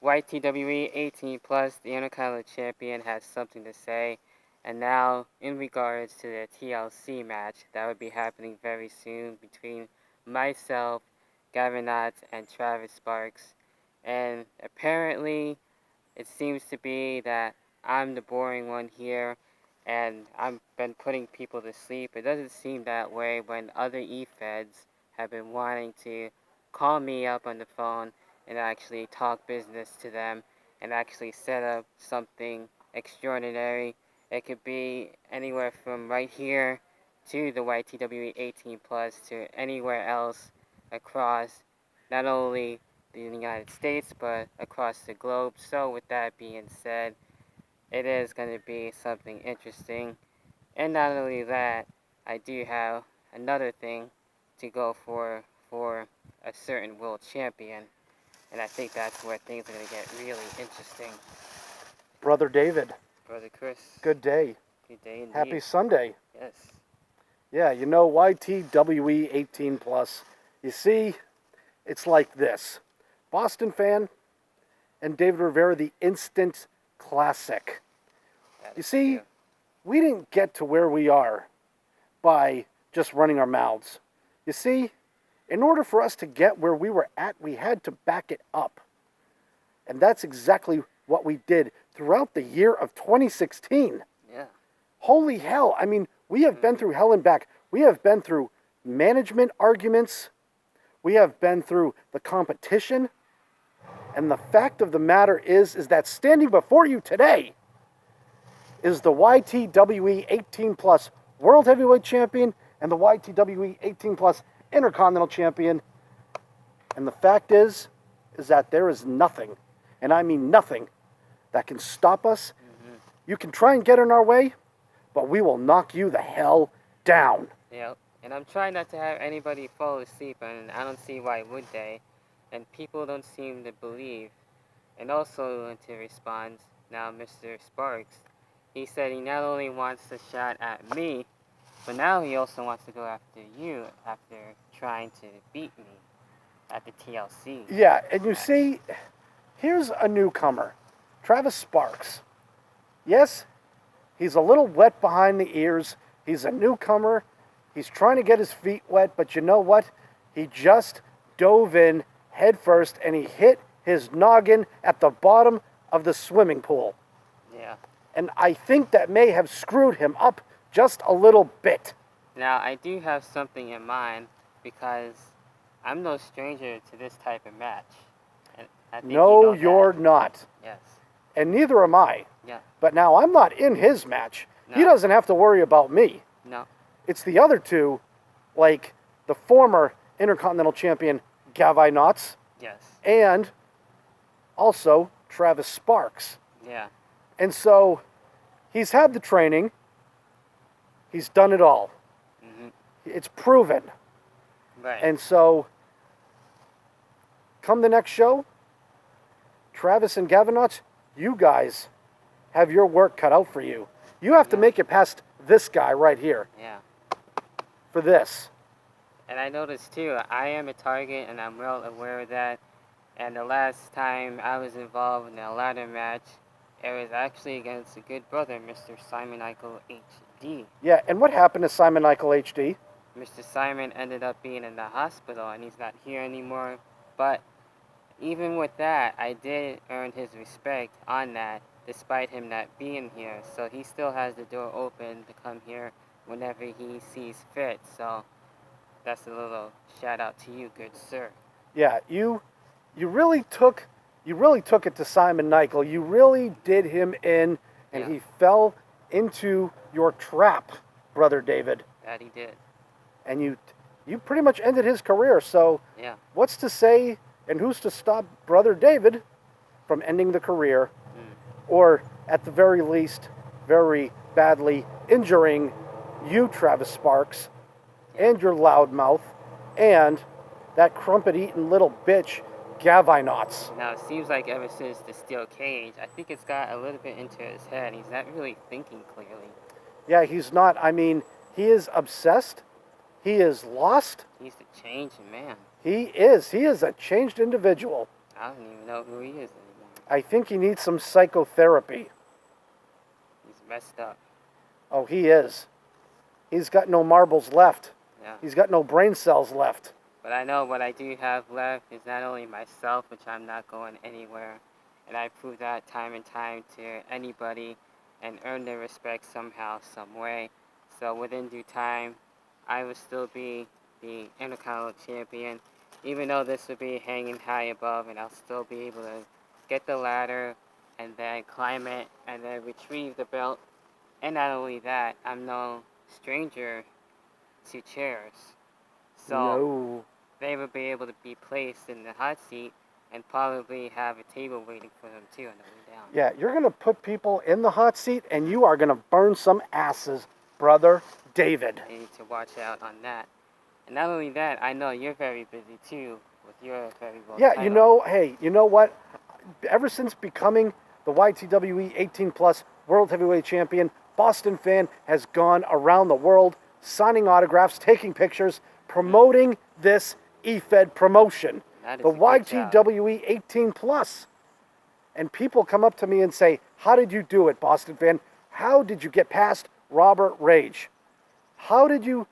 YTWE18 Plus, the Intercontinental Champion, has something to say. And now, in regards to the TLC match that will be happening very soon between myself, Gavin Knotts, and Travis Sparks. And apparently, it seems to be that I'm the boring one here, and I've been putting people to sleep. It doesn't seem that way when other E-Feds have been wanting to call me up on the phone and actually talk business to them and actually set up something extraordinary. It could be anywhere from right here to the YTWE 18 Plus to anywhere else across not only the United States but across the globe. So with that being said, it is going to be something interesting. And not only that, I do have another thing to go for a certain world champion. And I think that's where things are going to get really interesting. Brother David. Brother Chris. Good day. Good day indeed. Happy Sunday. Yes. Yeah, you know, YTWE 18 Plus. You see, it's like this. Boston fan and David Rivera, the instant classic. You see, we didn't get to where we are by just running our mouths. You see, in order for us to get where we were at, we had to back it up. And that's exactly what we did throughout the year of 2016. Yeah. Holy hell. I mean, we have been through hell and back. We have been through management arguments. We have been through the competition. And the fact of the matter is that standing before you today is the YTWE 18 Plus World Heavyweight Champion and the YTWE 18 Plus Intercontinental Champion. And the fact is that there is nothing, and I mean nothing, that can stop us. Mm-hmm. You can try and get in our way, but we will knock you the hell down. Yep. And I'm trying not to have anybody fall asleep, and I don't see why would they. And people don't seem to believe. And also to respond, now Mr. Sparks, he said he not only wants a shot at me, but now he also wants to go after you after trying to beat me at the TLC. Yeah, and you see, here's a newcomer, Travis Sparks. Yes, he's a little wet behind the ears. He's a newcomer. He's trying to get his feet wet, but you know what? He just dove in head first and he hit his noggin at the bottom of the swimming pool. Yeah. And I think that may have screwed him up just a little bit. Now, I do have something in mind because I'm no stranger to this type of match. And I think no, you're not. Yes. And neither am I. Yeah. But now I'm not in his match. No. He doesn't have to worry about me. No. It's the other two, like the former Intercontinental Champion Gavin Knotts. Yes. And also Travis Sparks. Yeah. And so he's had the training. He's done it all. Mm-hmm. It's proven. Right. And so come the next show, Travis and Gavin Knotts, you guys have your work cut out for you. You have to make it past this guy right here. Yeah. For this. And I noticed too, I am a target and I'm well aware of that. And the last time I was involved in a ladder match, it was actually against a good brother, Mr. Simon Eichel HD. Yeah, and what happened to Simon Eichel HD? Mr. Simon ended up being in the hospital and he's not here anymore. But even with that, I did earn his respect on that, despite him not being here. So he still has the door open to come here whenever he sees fit. So that's a little shout out to you, good sir. Yeah, you really took it to Simon Eichel. You really did him in, and he fell into your trap, Brother David. That he did. And you pretty much ended his career. So what's to say, and who's to stop Brother David from ending the career, or at the very least, very badly injuring you, Travis Sparks, and your loudmouth, and that crumpet-eating little bitch, Gavin Knotts. Now, it seems like ever since the steel cage, I think it's got a little bit into his head. He's not really thinking clearly. Yeah, he's not. I mean, he is obsessed. He is lost. He's a changed man. He is. He is a changed individual. I don't even know who he is anymore. I think he needs some psychotherapy. He's messed up. Oh, he is. He's got no marbles left. Yeah. He's got no brain cells left. But I know what I do have left is not only myself, which I'm not going anywhere, and I prove that time and time to anybody and earn their respect somehow, some way. So within due time, I will still be the Intercontinental Champion, even though this will be hanging high above, and I'll still be able to get the ladder and then climb it and then retrieve the belt. And not only that, I'm no stranger to chairs. So No. they would be able to be placed in the hot seat and probably have a table waiting for them too on the way down. Yeah, you're going to put people in the hot seat and you are going to burn some asses, brother David. I need to watch out on that. And not only that, I know you're very busy too with your very well Yeah, title. you know, hey, you know what? Ever since becoming the YTWE 18 Plus World Heavyweight Champion, Boston Fan has gone around the world signing autographs, taking pictures, promoting this EFED promotion, That is the a good job. YTWE 18 Plus. And people come up to me and say, how did you do it, Boston Fan? How did you get past Robert Rage? How did you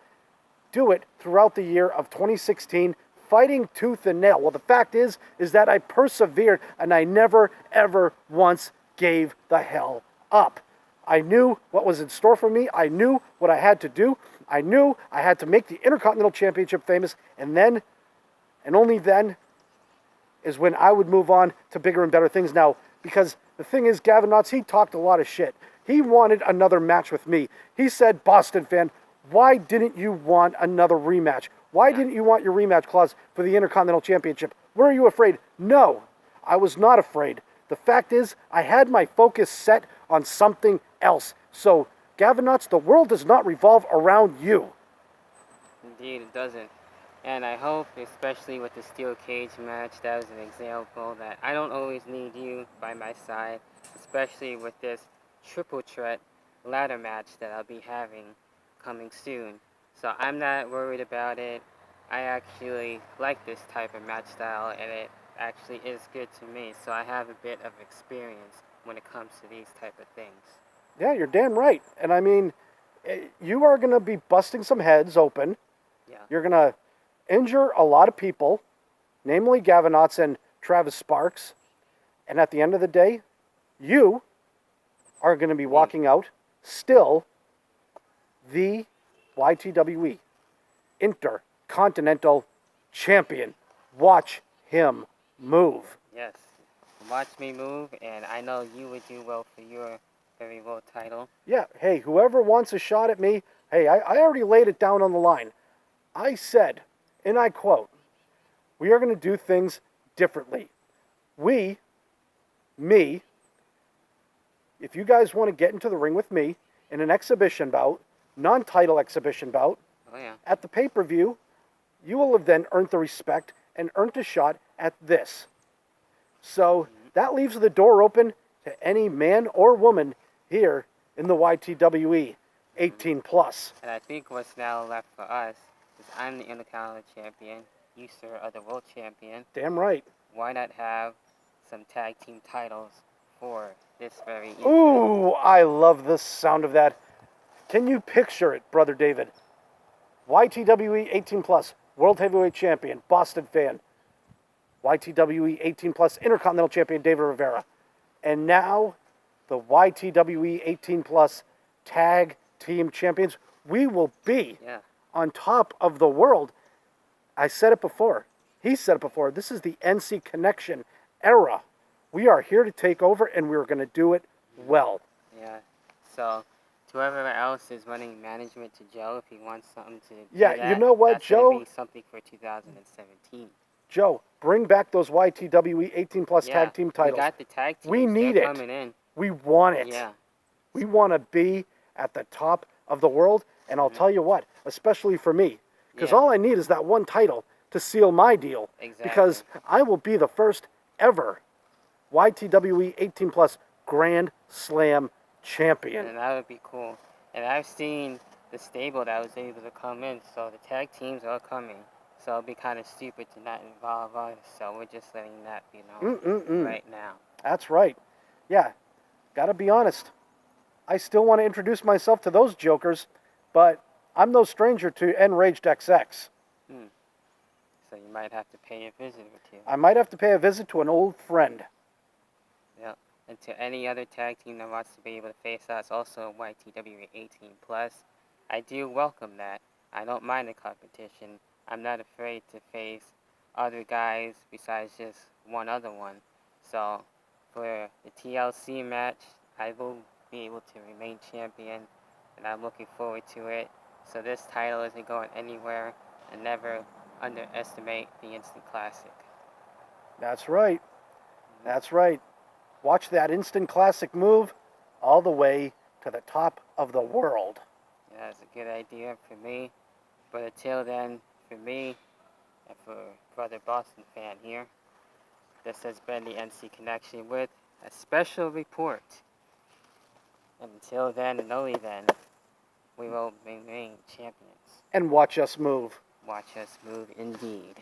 do it throughout the year of 2016, fighting tooth and nail? Well, the fact is that I persevered and I never, ever once gave the hell up. I knew what was in store for me. I knew what I had to do. I knew I had to make the Intercontinental Championship famous, and then, and only then, is when I would move on to bigger and better things now. Because the thing is, Gavin Knotts, he talked a lot of shit. He wanted another match with me. He said, Boston Fan, why didn't you want another rematch? Why didn't you want your rematch clause for the Intercontinental Championship? Were you afraid? No, I was not afraid. The fact is, I had my focus set on something else. So, Gavin Knotts, the world does not revolve around you. Indeed, it doesn't. And I hope, especially with the steel cage match, that was an example that I don't always need you by my side, especially with this triple threat ladder match that I'll be having coming soon. So I'm not worried about it. I actually like this type of match style, and it actually is good to me. So I have a bit of experience when it comes to these type of things. Yeah, you're damn right. And I mean, you are going to be busting some heads open. Yeah. You're going to injure a lot of people, namely Gavin Knotts and Travis Sparks. And at the end of the day, you are going to be walking out still the YTWE Intercontinental Champion. Watch him move. Yes. Watch me move, and I know you would do well for your very well title. Yeah, hey, whoever wants a shot at me, hey, I already laid it down on the line. I said, and I quote, we are going to do things differently. Me, if you guys want to get into the ring with me in an exhibition bout, non-title exhibition bout, Oh, yeah. at the pay-per-view, you will have then earned the respect and earned a shot at this. So that leaves the door open to any man or woman here in the YTWE 18 plus. And I think what's now left for us is I'm the Intercontinental Champion. You, sir, are the World Champion. Damn right. Why not have some tag team titles for this very event? Ooh, I love the sound of that. Can you picture it, Brother David? YTWE 18 plus, World Heavyweight Champion, Boston Fan. YTWE 18 plus, Intercontinental Champion, David Rivera. And now, the YTWE 18 plus Tag Team Champions. We will be on top of the world. I said it before. He said it before. This is the NC Connection era. We are here to take over, and we're going to do it well. Yeah. So, to whoever else is running management to Joe, if he wants something to do Yeah, that, you know what, that's Joe? gonna be something for 2017. Joe, bring back those YTWE 18 plus tag team titles. We got the tag teams. We need They're it. coming in. We want it. Yeah. We want to be at the top of the world. And I'll tell you what, especially for me, because all I need is that one title to seal my deal. Exactly. Because I will be the first ever YTWE 18 plus Grand Slam champion. And that would be cool. And I've seen the stable that was able to come in, so the tag teams are coming. So it'd be kind of stupid to not involve us. So we're just letting that be known right now. That's right. Yeah, gotta be honest. I still want to introduce myself to those jokers, but I'm no stranger to Enraged XX. So you might have to pay a visit or two. I might have to pay a visit to an old friend. Yep. And to any other tag team that wants to be able to face us, also YTWE18 Plus, I do welcome that. I don't mind the competition. I'm not afraid to face other guys besides just one other one. So for the TLC match, I will be able to remain champion, and I'm looking forward to it. So this title isn't going anywhere, and never underestimate the Instant Classic. That's right. That's right. Watch that Instant Classic move all the way to the top of the world. Yeah, that's a good idea for me. But until then, for me, and for Brother Boston fan here, this has been the NC Connection with a special report. And until then, and only then, we will remain champions. And watch us move. Watch us move indeed.